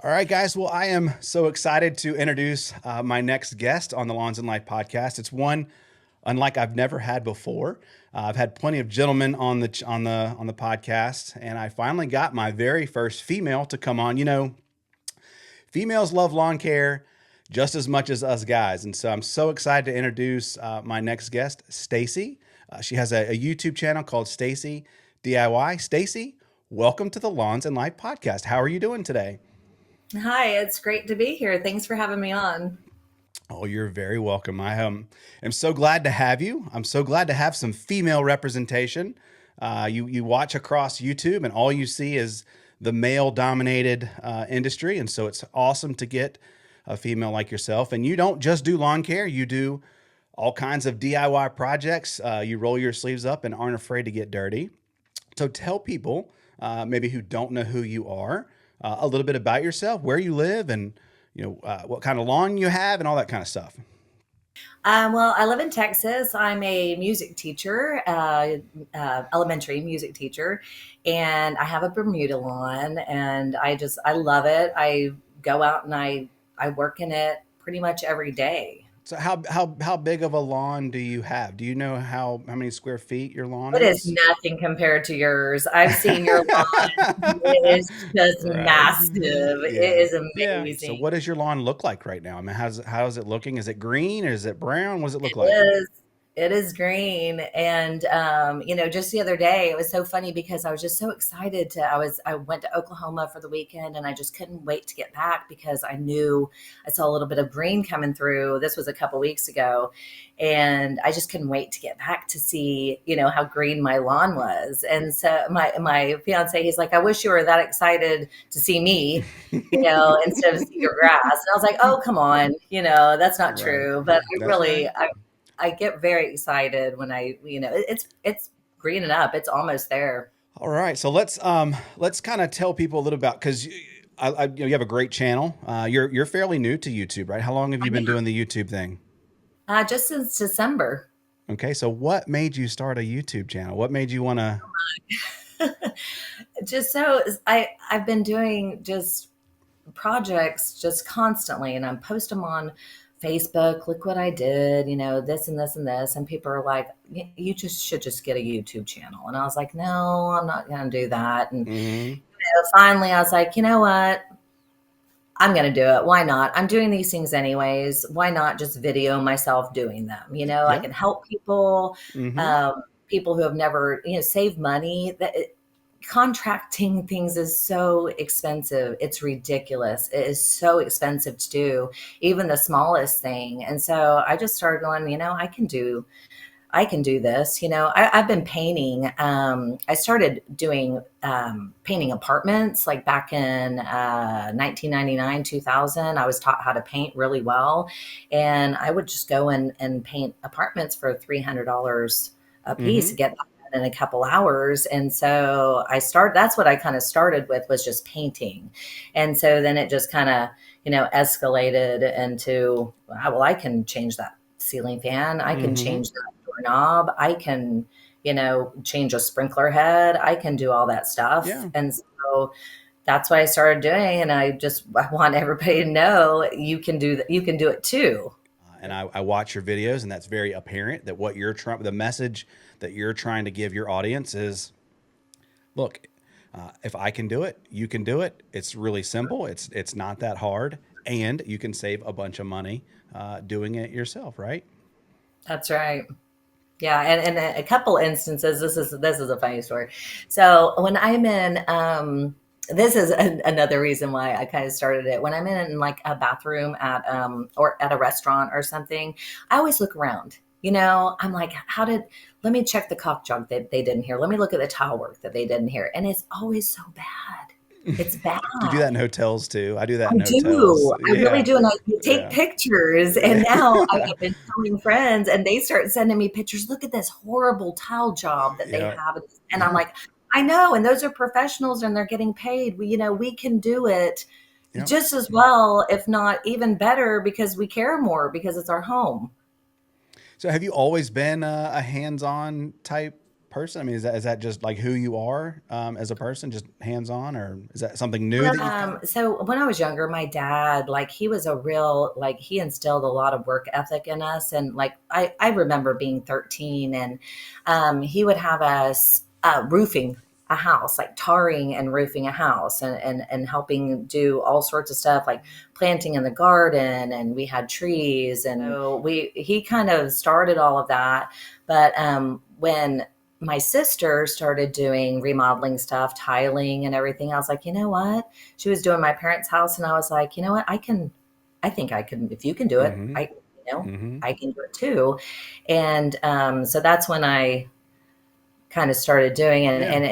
All right, guys. Well, I am so excited to introduce my next guest on the Lawns and Life podcast. It's one unlike I've never had before. I've had plenty of gentlemen on the podcast, and I finally got my very first female to come on. Females love lawn care just as much as us guys, and so I'm so excited to introduce my next guest, Stacy. She has a YouTube channel called Stacy DIY. Stacy, welcome to the Lawns and Life podcast. How are you doing today? Hi, it's great to be here. Thanks for having me on. Oh, you're very welcome. I am so glad to have you. I'm so glad to have some female representation. You watch across YouTube, and all you see is the male dominated industry, and so it's awesome to get a female like yourself. And you don't just do lawn care; you do all kinds of DIY projects. You roll your sleeves up and aren't afraid to get dirty. So tell people maybe who don't know who you are a little bit about yourself, where you live, and what kind of lawn you have, and all that kind of stuff. Well, I live in Texas. I'm a music teacher, elementary music teacher, and I have a Bermuda lawn, and I love it. I go out and I work in it pretty much every day. So how big of a lawn do you have? Do you know how many square feet your lawn It is is? nothing compared to yours. I've seen your lawn. It is just Right. massive. It Yeah. is Yeah. So amazing. what does your lawn look like right now? I mean, how's it looking? Is it green? Is it brown? What does it look It like? is. It is green. And just the other day, it was so funny because I was just so excited I went to Oklahoma for the weekend and I just couldn't wait to get back because I knew I saw a little bit of green coming through. This was a couple weeks ago. And I just couldn't wait to get back to see, how green my lawn was. And so my fiance, he's like, I wish you were that excited to see me, instead of see your grass. And I was like, oh, come on, that's not Right. true. But That's right. I get very excited when it's greening up. It's almost there. All right, so let's kind of tell people a little about because you have a great channel. You're fairly new to YouTube, right? How long have I you been am. doing the YouTube thing? Just since December. Okay, so what made you start a YouTube channel? What made you want to? Just so I've been doing just projects just constantly, and I'm post them on Facebook. Look what I did, this and this and this, and people are like, You just should just get a YouTube channel." And I was like, "No, I'm not going to do that." And Hmm. finally, I was like, "You know what? I'm going to do it. Why not? I'm doing these things anyways. Why not just video myself doing them? I Yeah. can help people, Hmm. people who have never, save money. Contracting things is so expensive. It's ridiculous. It is so expensive to do, even the smallest thing. And so I just started going, I can do this. I've been painting. I started doing painting apartments like back in 1999, 2000. I was taught how to paint really well. And I would just go and paint apartments for $300 a piece to Hmm. get that in a couple hours. And so that's what I kind of started with, was just painting. And so then it just kind of, escalated into, wow, well, I can change that ceiling fan. I can Hmm. change that doorknob. I can, change a sprinkler head. I can do all that stuff. Yeah. And so that's what I started doing. And I want everybody to know you can do that. You can do it too. And I watch your videos, and that's very apparent that the message that you're trying to give your audience is, look, if I can do it, you can do it. It's really simple. It's not that hard, and you can save a bunch of money doing it yourself, right? That's right. Yeah, and a couple instances. This is a funny story. So when I'm in, this is another reason why I kind of started it. When I'm in like a bathroom at or at a restaurant or something, I always look around. I'm like, let me check the caulk jog that they didn't hear. Let me look at the tile work that they didn't hear, and it's always so bad. It's bad. Do you do that in hotels too? I do that I in do. hotels. I really Yeah. do, and I take Yeah. pictures, and now I've been telling friends, and they start sending me pictures. "Look at this horrible tile job that they Yeah. have," and I'm like, "I know, and those are professionals, and they're getting paid. We can do it Yeah. just as well, if not even better, because we care more because it's our home." So have you always been a hands-on type person? I mean, is that just like who you are as a person, just hands on, or is that something new that you've kind of? So when I was younger, my dad, like he was a real, like he instilled a lot of work ethic in us. And like, I remember being 13 and he would have us roofing a house, like tarring and roofing a house and helping do all sorts of stuff like planting in the garden. And we had trees and so he kind of started all of that. But when my sister started doing remodeling stuff, tiling and everything, I was like, you know what? She was doing my parents' house, and I was like, you know what? I think I can, if you can do it, Mm-hmm. Mm-hmm. I can do it too. And so that's when I kind of started doing it. Yeah. And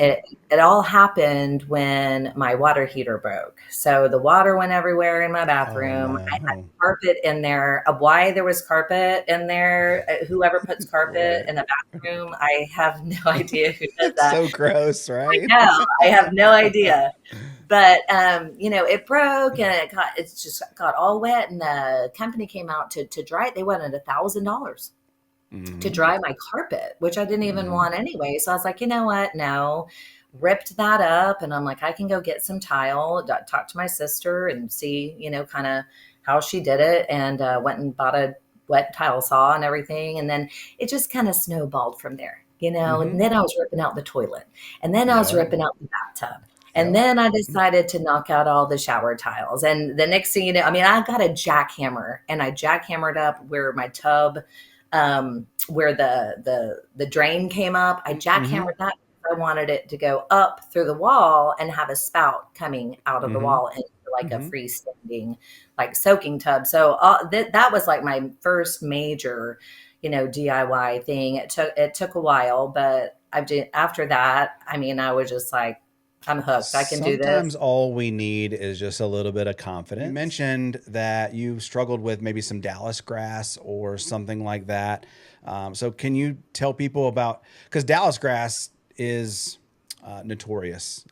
it all happened when my water heater broke. So the water went everywhere in my Oh bathroom. I had no. carpet in there. Why there was carpet in there, whoever puts carpet Right. in a bathroom, I have no idea who does It's that. so gross, I right? know, I have no idea. But it broke and it's just got all wet, and the company came out to dry it. They wanted $1,000 to Mm-hmm. dry my carpet, which I didn't even Mm-hmm. want anyway. So I was like, you know what? No, ripped that up. And I'm like, I can go get some tile, talk to my sister and see, kind of how she did it. And went and bought a wet tile saw and everything. And then it just kind of snowballed from there, Mm-hmm. and then I was ripping out the toilet and then I was Yep. ripping out the bathtub. And Yep. then I decided to knock out all the shower tiles. And the next thing you know, I mean, I got a jackhammer and I jackhammered up where my tub where the drain came up. I Mm-hmm. jackhammered that. I wanted it to go up through the wall and have a spout coming out of the Mm-hmm. wall into like a Mm-hmm. freestanding, like soaking tub. So that was like my first major, DIY thing. It took a while, but I did after that. I mean, I was just like, I'm hooked. I can do Sometimes this. all we need is just a little bit of confidence. You mentioned that you struggled with maybe some Dallas grass or something like that. So can you tell people about, because Dallas grass is notorious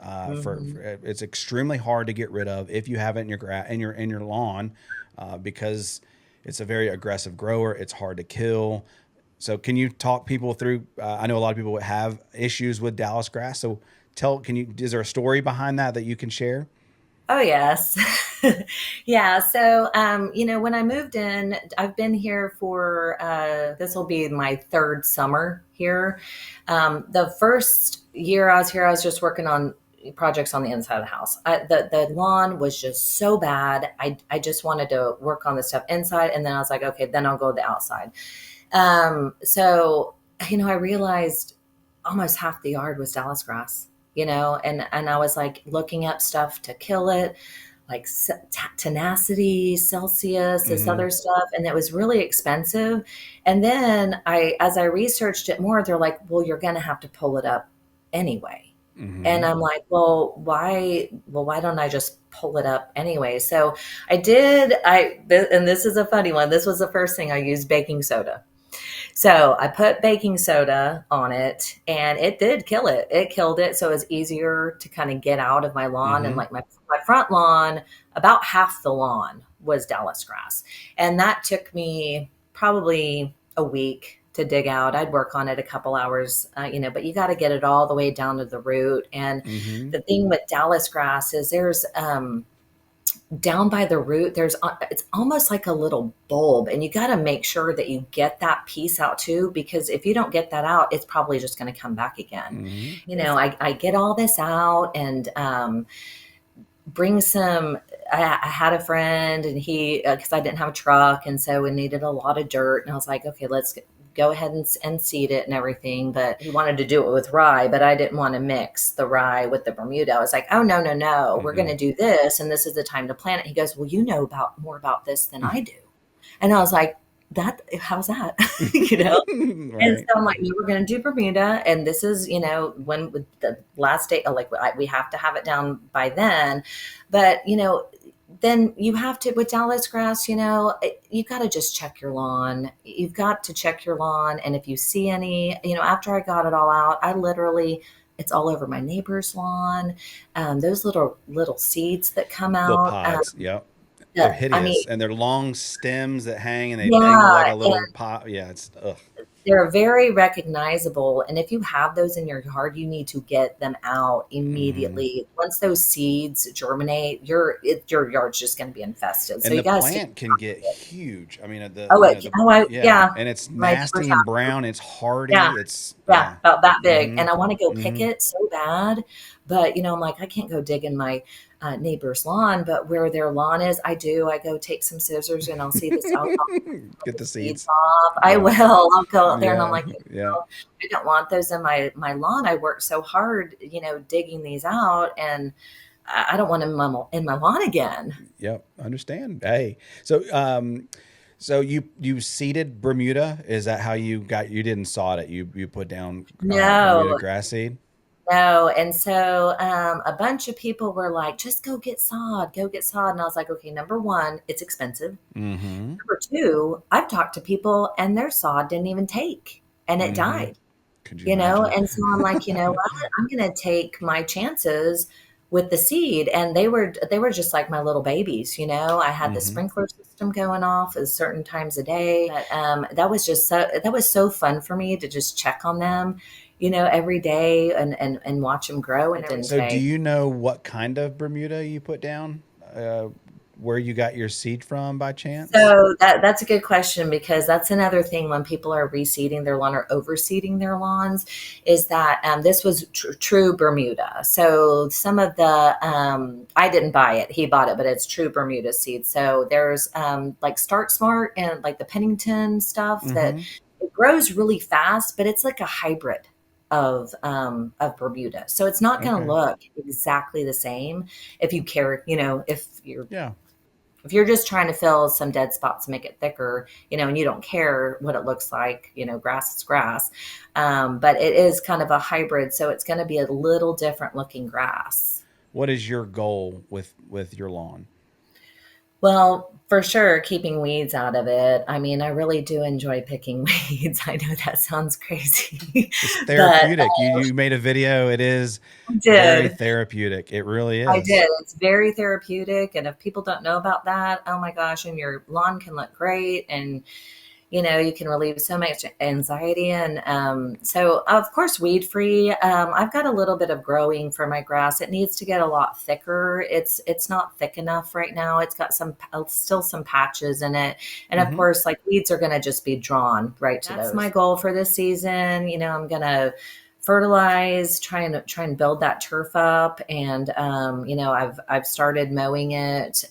it's extremely hard to get rid of if you have it in your in your lawn because it's a very aggressive grower. It's hard to kill. So can you talk people through? I know a lot of people have issues with Dallas grass. So is there a story behind that you can share? Oh, yes. Yeah. So, when I moved in, I've been here for, this will be my third summer here. The first year I was here, I was just working on projects on the inside of the house. The lawn was just so bad. I just wanted to work on the stuff inside. And then I was like, okay, then I'll go to the outside. So, I realized almost half the yard was Dallas grass, and I was like looking up stuff to kill it, like tenacity, Celsius, this Mm-hmm. other stuff, and it was really expensive. And then as I researched it more, they're like, well, you're going to have to pull it up anyway. And Mm-hmm. I'm like, well, why? Well, why don't I just pull it up anyway? So I did. And this is a funny one. This was the first thing I used, baking soda. So I put baking soda on it and it did kill it. It killed it. So it was easier to kind of get out of my lawn. And Mm-hmm. like my front lawn, about half the lawn was Dallas grass. And that took me probably a week to dig out. I'd work on it a couple hours, but you got to get it all the way down to the root. And Mm-hmm. the thing with Dallas grass is there's, down by the root, it's almost like a little bulb, and you got to make sure that you get that piece out too, because if you don't get that out, it's probably just going to come back again. Mm-hmm. I get all this out and bring some. I had a friend, and he, because I didn't have a truck, and so we needed a lot of dirt, and I was like, okay, let's go ahead and seed it and everything. But he wanted to do it with rye, but I didn't want to mix the rye with the Bermuda. I was like, oh, no, no, no, we're going Mm-hmm. to do this, and this is the time to plant it. He goes, well, you know about more about this than I do. And I was like, how's that? you know and so Right. I'm like, no, we're going to do Bermuda. And this is, when the last day, like we have to have it down by then. But, then you have to, with Dallas grass, you got to just check your lawn. You've got to check your lawn. And if you see any, after I got it all out, it's all over my neighbor's lawn. Those little seeds that come Little out. pods. Yep. They're I mean, hideous, and they're long stems that hang, and they dangle yeah, like a little pot. Yeah, it's ugh. they're very recognizable. And if you have those in your yard, you need to get them out Hmm. immediately. Once those seeds germinate, your yard's just going to be infested. So And you the got to stay plant can on top get of it. huge. I mean, Oh, yeah, yeah. and it's My neighbors nasty and have. brown. It's Yeah. hardy. It's Yeah, yeah. about that big, Hmm. and I wanna go pick Hmm. it so bad, but, I'm like, "I can't go dig in my, neighbor's lawn," but where their lawn is, I do. I go take some scissors, and I'll see this, I'll pull Get the the seeds seeds. off. I Yeah. will. I'll go out there, and I'm Yeah. like, Yeah. I don't want those in my lawn. I worked so hard, digging these out, and I don't want them in my lawn again. Yep. Understand. Hey. So so you seeded Bermuda? Is that how you didn't sod it? You put down Bermuda No. grass seed? No, and so a bunch of people were like, "Just go get sod." And I was like, "Okay, number one, it's expensive. Mm-hmm. Number two, I've talked to people and their sod didn't even take, and it Mm-hmm. died." Could you imagine? And so I'm like, you know what? I'm going to take my chances with the seed, and they were just like my little babies. I had the Mm-hmm. sprinkler system going off at certain times a day. But that was so fun for me to just check on them, every day and watch them grow, and it didn't So do take. you know what kind of Bermuda you put down? Uh, where you got your seed from by chance? So that's a good question, because that's another thing when people are reseeding their lawn or overseeding their lawns, is that this was true Bermuda. So some of the I didn't buy it; he bought it, but it's true Bermuda seed. So there's like Start Smart and like the Pennington stuff that Mm-hmm. it grows really fast, but it's like a hybrid of Bermuda. So it's not going to Okay. look exactly the same if you care, Yeah. if you're just trying to fill some dead spots to make it thicker, and you don't care what it looks like, grass is grass. But it is kind of a hybrid, so it's going to be a little different looking grass. What is your goal with your lawn? Well, for sure, keeping weeds out of it. I mean, I really do enjoy picking weeds. I know that sounds crazy, It's but therapeutic. You made a video. It is I very did. therapeutic. It really I is. did. It's very therapeutic. And if people don't know about that, oh my gosh, and your lawn can look great. And you can relieve so much anxiety. And so, of course, weed free. I've got a little bit of growing for my grass. It needs to get a lot thicker. It's not thick enough right now. It's got still some patches in it. And of Mm-hmm. course, like weeds are going to just be drawn right to those. That's my goal for this season. I'm going to fertilize, try and build that turf up. And I've started mowing it.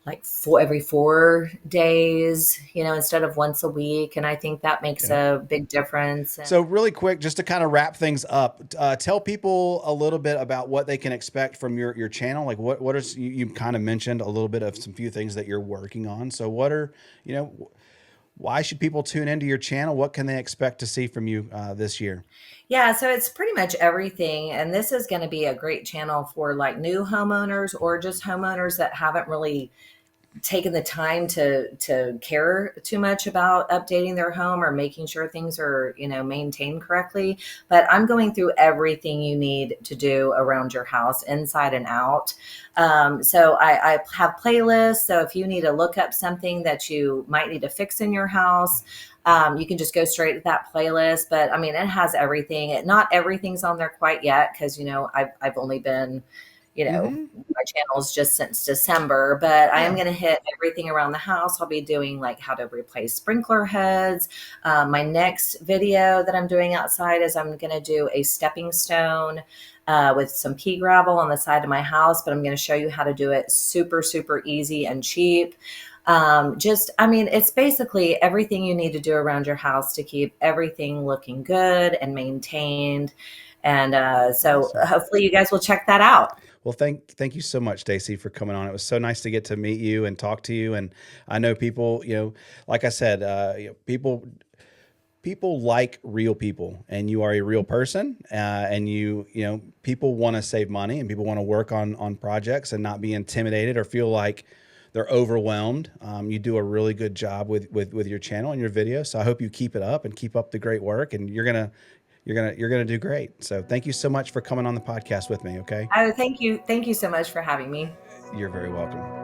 Like every 4 days, instead of once a week. And I think that makes Yeah. a big difference. And So really quick, just to kind of wrap things up, tell people a little bit about what they can expect from your channel. Like what is you kind of mentioned a little bit of some few things that you're working on. So what are you know why should people tune into your channel? What can they expect to see from you this year? yeah, so it's pretty much everything. And this is going to be a great channel for like new homeowners or just homeowners that haven't really taken the time to care too much about updating their home or making sure things are maintained correctly. But I'm going through everything you need to do around your house, inside and out. So I have playlists, so if you need to look up something that you might need to fix in your house, you can just go straight to that playlist. But I mean, it has everything. Not everything's on there quite yet, because I've only been, Mm-hmm. my channel's just since December, but I am Yeah. going to hit everything around the house. I'll be doing like how to replace sprinkler heads. My next video that I'm doing outside is I'm going to do a stepping stone with some pea gravel on the side of my house, but I'm going to show you how to do it super, super easy and cheap. I mean, it's basically everything you need to do around your house to keep everything looking good and maintained. And so Awesome. hopefully you guys will check that out. Well, thank you so much, Stacy, for coming on. It was so nice to get to meet you and talk to you. And I know people, like I said, people like real people, and you are a real person. And people want to save money, and people want to work on projects and not be intimidated or feel like they're overwhelmed. You do a really good job with your channel and your video. So I hope you keep it up and keep up the great work. And you're gonna do great. So thank you so much for coming on the podcast with me. Okay, Oh, thank you. Thank you so much for having me. you're very welcome.